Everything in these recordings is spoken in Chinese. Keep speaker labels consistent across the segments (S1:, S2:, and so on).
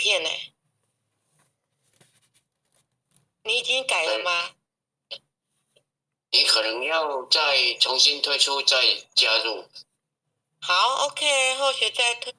S1: 片呢。你已经改了吗？
S2: 你可能要再重新退出，再加入。
S1: 好 ，OK， 后学再退。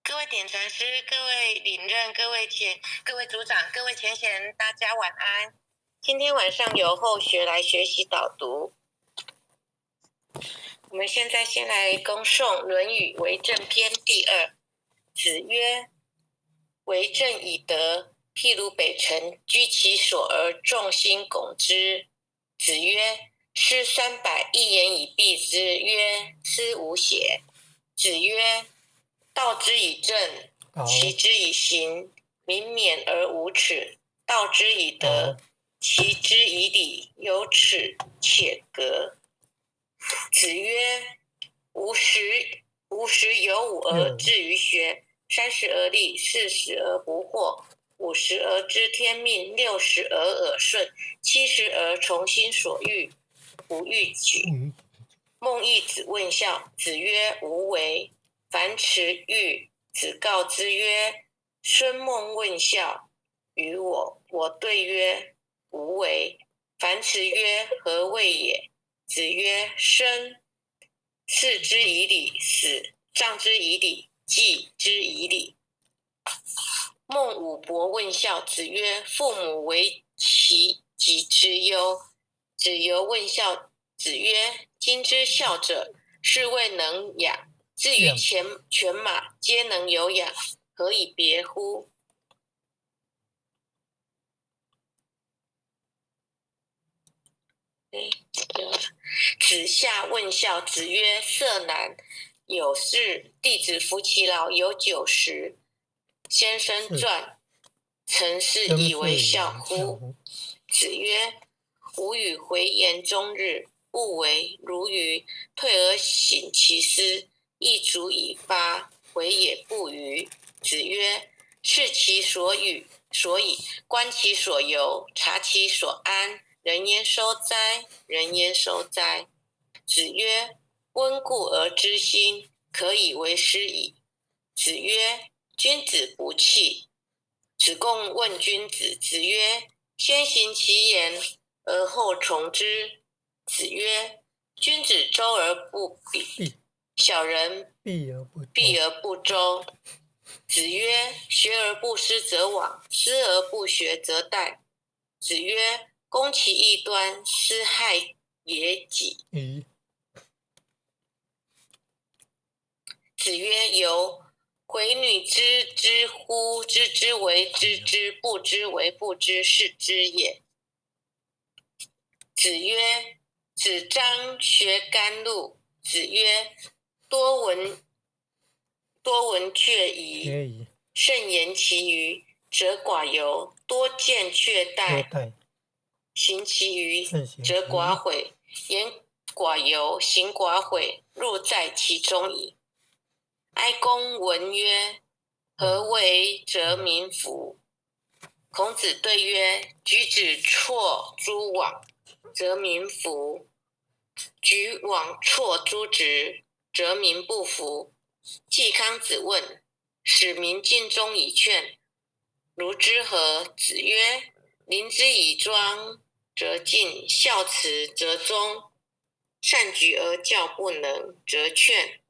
S1: 各位点传师、各位领任、各位组长、各位前贤，大家晚安。今天晚上由后学来学习导读。我们现在先来恭诵《论语为政篇》第2。子曰：“为政以德，譬如北辰，居其所而众星拱之。”子曰：“诗300，一言以蔽之。”曰：“斯无邪。”子曰：“道之以政，齐之以刑，民免而无耻；道之以德，齐之以礼，有耻且格。”子曰：“吾十有五而志于学，30而立，40而不惑，50而知天命，60而耳顺，70而从心所欲，不逾矩。”孟懿子问孝，子曰：“无为。”樊迟豫，子告之曰：“孙孟问孝于我。”我对曰：“无为。”樊迟曰：“何谓也？”子曰：“生，事之以礼；死，葬之以礼；祭之以礼。”孟武伯问孝，子曰：“父母为其疾之忧。”子游问孝，子曰：“今之孝者，是谓能养。至于犬马，皆能有养，何以别乎？”子夏问孝，子曰：“色难，有事。弟子服其劳，有90。”先生传，曾是以为孝乎？子曰：“吾与回言终日，不为如鱼。退而省其思，亦足以发，回也不愚。”子曰：“视其所与，所以观其所由，察其所安。人焉收哉？人焉收哉？”子曰：“温故而知新，可以为师矣。”子曰：“君子不器。”子贡问君子，子曰：“先行其言，而后从之。”子曰：“君子周而不比，小人避而不周。”子曰：“学而不思则罔，思而不学则殆。”子曰：“攻其异端，斯害也己。”子曰：“由回女知之乎？知之为知之，不知为不知，是知也。”子曰：“子张学甘露。”子曰：“多闻却疑，慎言其余，则寡尤；多见却殆，行其余，则寡悔。言寡尤，行寡悔，若在其中矣。”哀公问曰：“何为则民服？”孔子对曰：“举止错诸枉，则民服；举枉错诸直，则民不服。”季康子问：“使民尽忠以劝，如之何？”子曰：“临之以庄，则进；孝慈，则忠；善举而教不能，则劝。”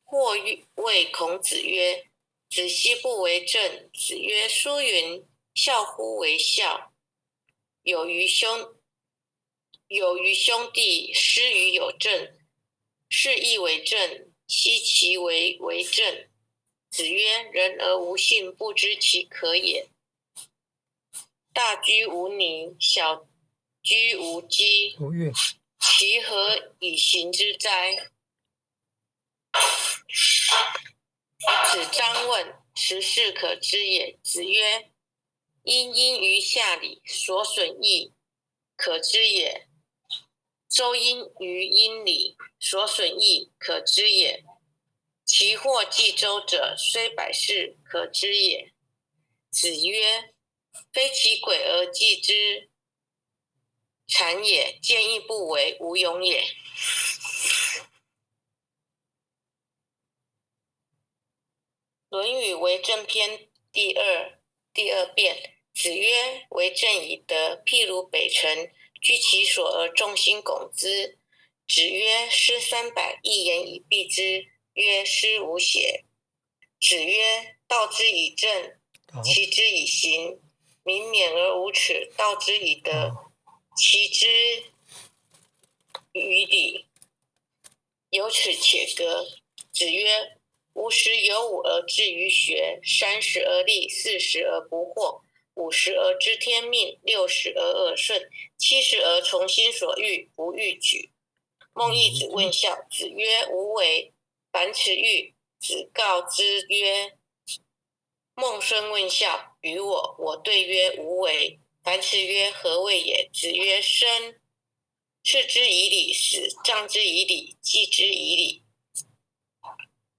S1: 或谓孔子曰：“子奚不为政？”子曰：“书云：孝乎为孝。有于兄弟，施于有政，是亦为政。奚其为政？”子曰：“人而无信，不知其可也。大居无泥，小居无机，其何以行之哉？”子张问：“十事可知也？”子曰：“殷因于下礼，所损益，可知也；周因于阴里，所损益，可知也。其祸既周者，虽百世，可知也。子曰：非其鬼而祭之，谄也；见义不为，无勇也。论语为政篇第二辩。子曰：为政以德，譬如北辰，居其所而众星拱之。子曰：诗300，一言以蔽之。曰：诗无邪。子曰：道之以政，齐之以刑。民免而无耻，道之以德，齐之于理。有耻且格。子曰：吾十有五而志于学，30而立，40而不惑，50而知天命，60而耳顺，70而从心所欲，不逾矩。孟懿子问孝，子曰：无为。樊迟欲，子告之曰：孟孙问孝，与我。我对曰：无为。樊迟曰：何谓也？子曰：生，事之以理；死，葬之以理；祭之以理。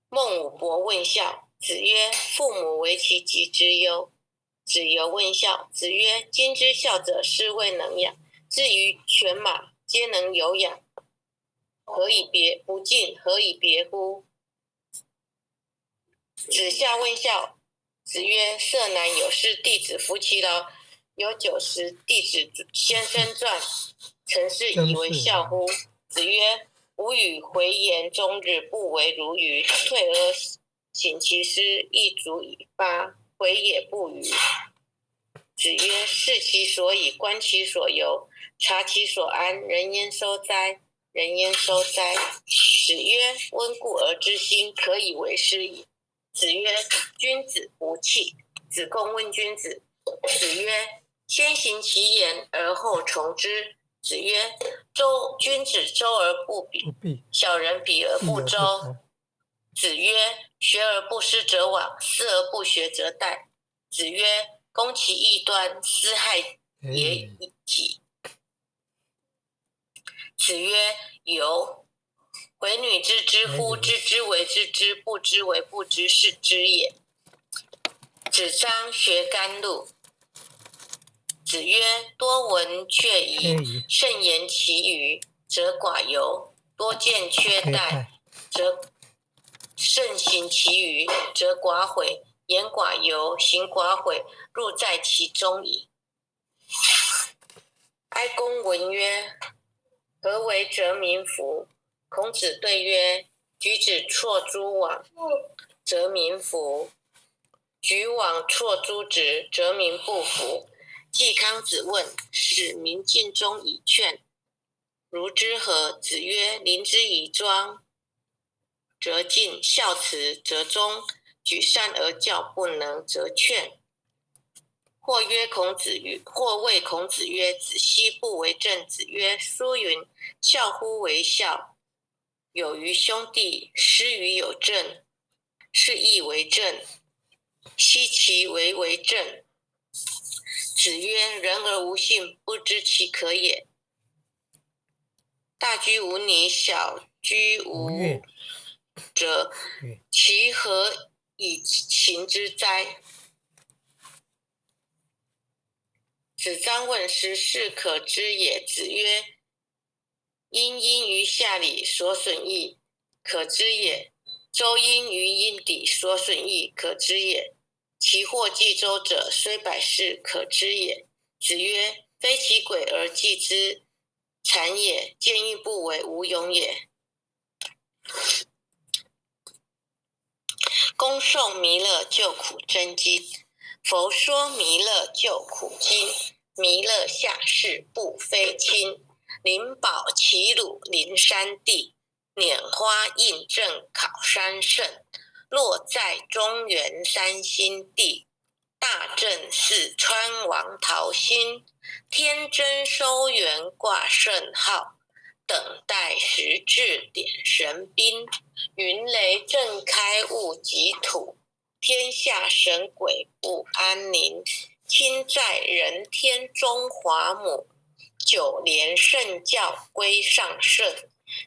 S1: 孟武伯问孝，子曰：父母为其疾之忧。子游问孝，子曰：今之孝者，是谓能养。至于犬马，皆能有养，何以别不敬？何以别乎？子夏问孝，子曰：色难有事，弟子服其劳。有90，弟子先生传。臣是以为孝乎？子曰：吾与回言终日，不为如愚。退而省其师，亦足以发。回也不愚。子曰：视其所以，观其所由，察其所安。人焉收哉？人焉收哉？子曰：温故而知新，可以为师矣。子曰：君子不器。子贡问君子。子曰：先行其言，而后从之。子曰：君子周而不比，小人比而不周。子曰：学而不思则罔，思而不学则殆。子曰：攻其异端，斯害也已己。子曰：由。回女知之乎？知之为知之，不知为不知，是知也。子张学甘露。子曰：多闻却疑，慎言其余，则寡尤；多见却殆，则慎行其余，则寡悔。言寡尤，行寡悔，入在其中矣。哀公闻曰：何为则民服？孔子对曰：举子错诸枉，则民服；举枉错诸直，则民不服。季康子问，使民尽忠以劝，如之何？子曰：临之以庄，则进；孝慈，则忠；举善而教不能，则劝。或谓孔子曰：子奚不为政？子曰：书云：孝乎为孝，有于兄弟，施于有政，是亦为政。奚其为政？子曰：人而无信，不知其可也。大居无泥，小居无辙，其何以行之哉？子张问师，是可知也。子曰：因于下里，所损益，可知也。周因于阴底，所损益，可知也。其祸既周者，虽百世，可知也。子曰：非其鬼而祭之，谄也；见义不为，无勇也。公送弥勒救苦真经。佛说弥勒救苦经，弥勒下世不非亲。灵宝齐鲁灵山地，拈花印证考山胜。落在中原三星地，大正四川王桃心。天真收元挂圣号，等待时至点神兵。云雷震开物极土，天下神鬼不安宁。亲在人天中华母， 9连圣教归上圣，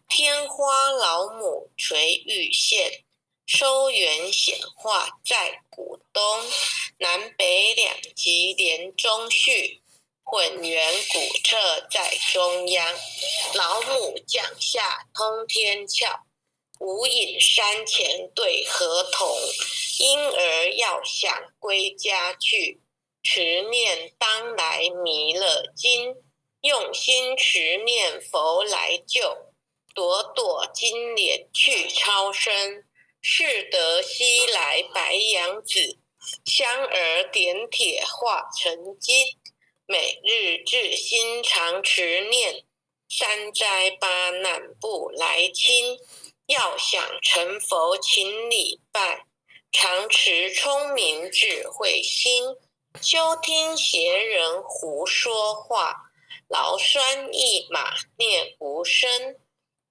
S1: 天花老母垂玉线，收元显化在股东，南北两极连中续，混元古彻在中央，老母降下通天窍，无影山前对河童，婴儿要想归家去，持念当来弥勒经，用心持念佛来救，朵朵金莲去超生，是得西来白羊子，香儿点铁化成金，每日至心常持念，三灾八难不来侵，要想成佛请礼拜，常持聪明智慧心，休听邪人胡说话，劳酸一马念无声，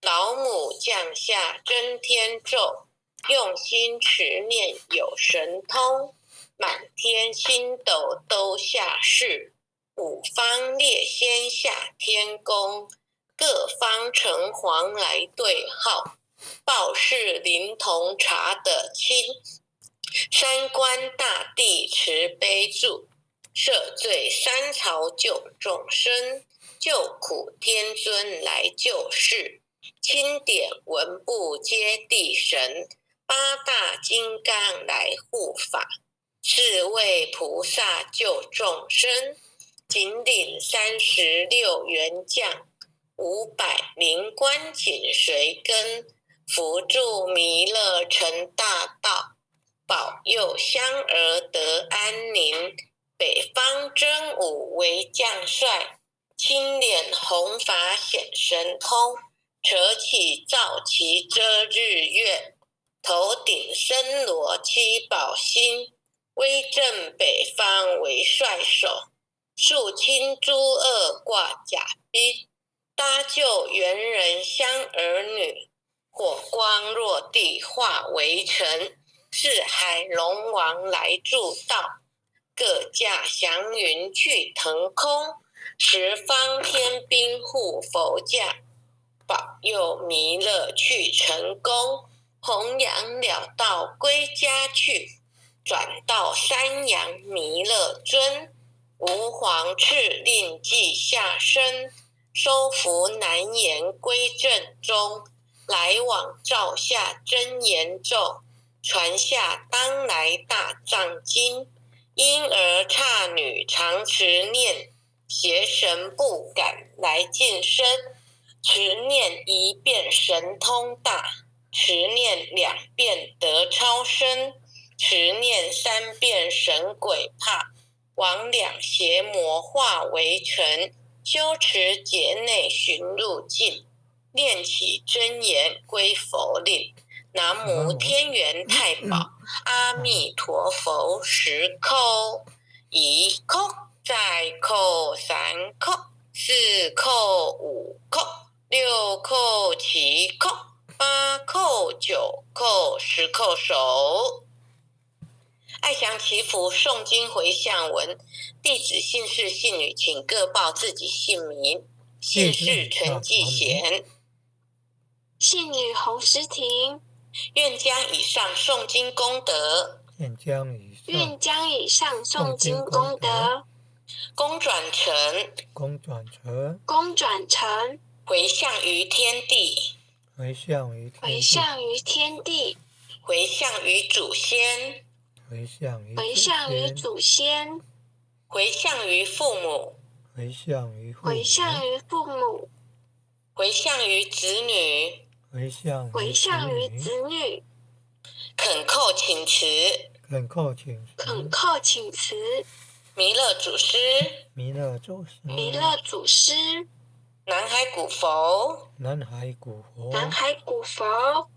S1: 老母降下真天咒，用心持念有神通，满天星斗都下世，五方列仙下天宫，各方城隍来对号，报事灵童查得清，三官大帝慈悲助，赦罪三朝救众生，救苦天尊来救世，钦点文部接地神，八大金刚来护法，四位菩萨救众生，紧领36员将，500灵官紧随跟，扶助弥勒成大道，保佑香儿得安宁，北方真武为将帅，青脸红发显神通，扯起皂旗遮日月，头顶森罗七宝星，威震北方为帅手，肃清诸恶挂甲兵，搭救猿人香儿女，火光落地化为尘，四海龙王来助道，各驾祥云去腾空，十方天兵护佛驾，保佑弥勒去成功，弘扬了道归家去，转到山阳弥勒尊，吾皇敕令记下生，收服难言归正中，来往照下真言咒，传下当来大藏经，婴儿刹女常持念，邪神不敢来近身，持念一遍神通大，持念2遍得超生，持念3遍神鬼怕，亡两邪魔化为尘，修持劫内寻路径，念起真言归佛令，南无天元太保阿弥陀佛10叩，1叩再叩3叩4叩5叩6叩7叩8叩9叩10叩手。爱祥祈福诵经回向文，弟子姓氏姓女请各报自己姓名。姓氏陈继贤，
S3: 姓女洪诗婷。
S1: 愿将以上诵经功德，
S3: 愿将以上诵经功德，
S1: 功转成，回向于天地，
S3: 回向于天地，
S1: 回向于祖先，
S3: 回向于祖先，
S1: 回向于父母，
S3: 回向于父母，
S1: 回向于子女，
S3: 回向于子女，
S1: 恳叩请辞，弥勒祖师，南海古佛，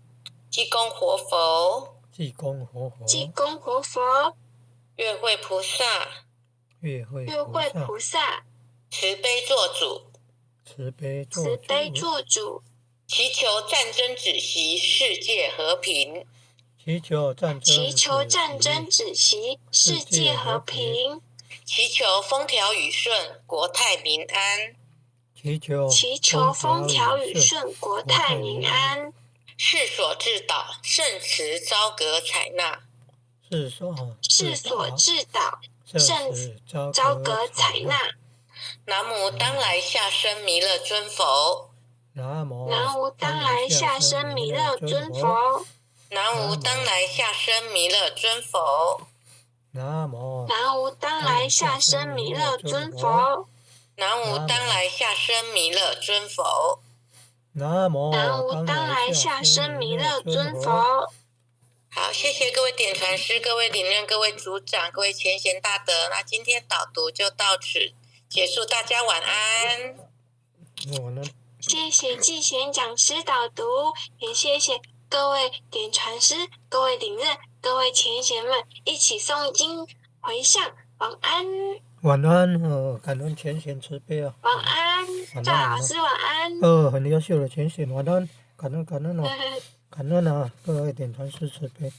S1: 济公活佛，月慧菩萨，慈悲做主，祈求战争止息，世界和平，
S3: 祈求战争止息，世界和平，
S1: 祈求风调雨顺，国泰民安，
S3: 祈求风调雨顺，国泰民安。
S1: 世所致祷，圣慈昭格采纳。
S3: 世所
S1: 致祷，圣慈昭格采纳。南无当来下生弥勒尊佛。
S3: 南
S1: 无当来下生弥勒尊佛。南无当来下生弥勒尊佛。
S3: 南
S1: 无当来下生弥勒尊佛。南无当来下生弥勒尊佛。
S3: 南无
S1: 当来下生弥勒尊佛。好，谢谢各位点传师、各位领任、各位组长、各位前贤大德。那今天导读就到此结束，大家晚安。
S3: 晚安。
S1: 谢谢季贤讲师导读，也谢谢各位点传师、各位领任、各位前贤们一起诵经回向。晚安。
S3: 晚安，感恩前贤慈悲啊！
S1: 晚安，赵老师晚安。
S3: 很优秀的前贤，晚安，感恩哦，感恩啊，各位点传师慈悲，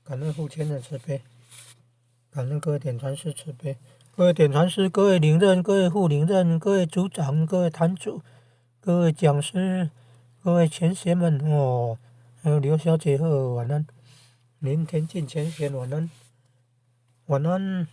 S3: 感恩护签的慈悲，感恩各位点传师慈悲，各位点传师、各位领任、各位副领任、各位组长、各位坛主、各位讲师、各位前贤们哦，还有刘小姐晚安，林田进前贤晚安，晚安。